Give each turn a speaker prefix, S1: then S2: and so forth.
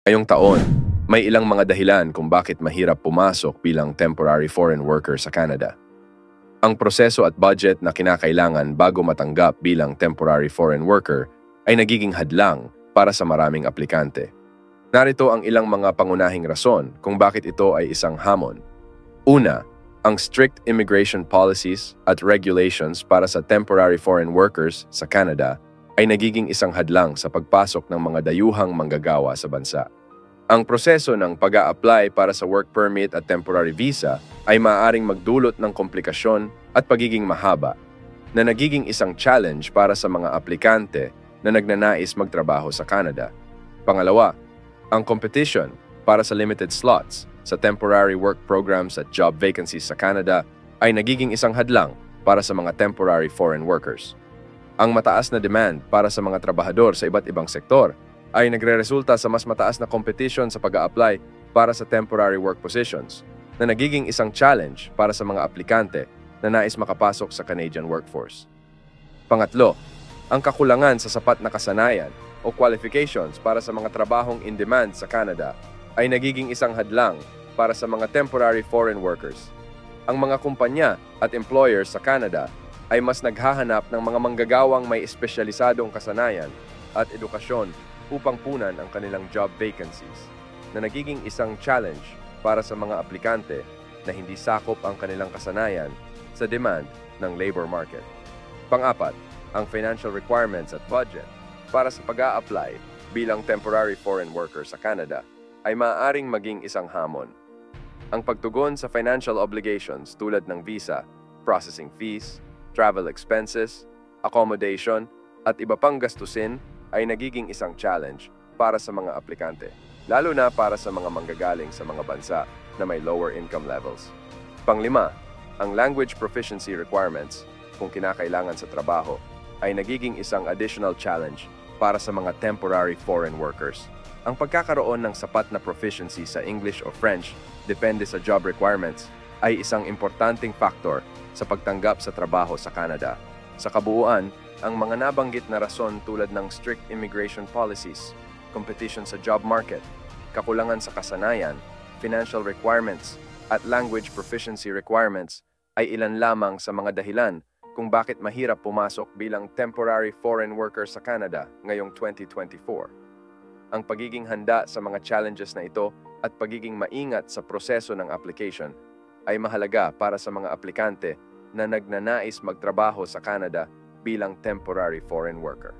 S1: Ngayong taon, may ilang mga dahilan kung bakit mahirap pumasok bilang temporary foreign worker sa Canada. Ang proseso at budget na kinakailangan bago matanggap bilang temporary foreign worker ay nagiging hadlang para sa maraming aplikante. Narito ang ilang mga pangunahing rason kung bakit ito ay isang hamon. Una, ang strict immigration policies at regulations para sa temporary foreign workers sa Canada ay nagiging isang hadlang sa pagpasok ng mga dayuhang manggagawa sa bansa. Ang proseso ng pag-a-apply para sa work permit at temporary visa ay maaaring magdulot ng komplikasyon at pagiging mahaba na nagiging isang challenge para sa mga aplikante na nagnanais magtrabaho sa Canada. Pangalawa, ang competition para sa limited slots sa temporary work programs at job vacancies sa Canada ay nagiging isang hadlang para sa mga temporary foreign workers. Ang mataas na demand para sa mga trabahador sa iba't ibang sektor ay nagreresulta sa mas mataas na competition sa pag-a-apply para sa temporary work positions na nagiging isang challenge para sa mga aplikante na nais makapasok sa Canadian workforce. Pangatlo, ang kakulangan sa sapat na kasanayan o qualifications para sa mga trabahong in demand sa Canada ay nagiging isang hadlang para sa mga temporary foreign workers. Ang mga kumpanya at employers sa Canada ay mas naghahanap ng mga manggagawang may espesyalisadong kasanayan at edukasyon upang punan ang kanilang job vacancies, na nagiging isang challenge para sa mga aplikante na hindi sakop ang kanilang kasanayan sa demand ng labor market. Pang-apat, ang financial requirements at budget para sa pag-a-apply bilang temporary foreign worker sa Canada ay maaaring maging isang hamon. Ang pagtugon sa financial obligations tulad ng visa, processing fees, travel expenses, accommodation, at iba pang gastusin ay nagiging isang challenge para sa mga aplikante, lalo na para sa mga manggagaling sa mga bansa na may lower income levels. Panglima, ang language proficiency requirements kung kinakailangan sa trabaho ay nagiging isang additional challenge para sa mga temporary foreign workers. Ang pagkakaroon ng sapat na proficiency sa English o French depende sa job requirements ay isang importanteng factor sa pagtanggap sa trabaho sa Canada. Sa kabuuan, ang mga nabanggit na rason tulad ng strict immigration policies, competition sa job market, kakulangan sa kasanayan, financial requirements, at language proficiency requirements ay ilan lamang sa mga dahilan kung bakit mahirap pumasok bilang temporary foreign worker sa Canada ngayong 2024. Ang pagiging handa sa mga challenges na ito at pagiging maingat sa proseso ng application ay mahalaga para sa mga aplikante na nagnanais magtrabaho sa Canada bilang temporary foreign worker.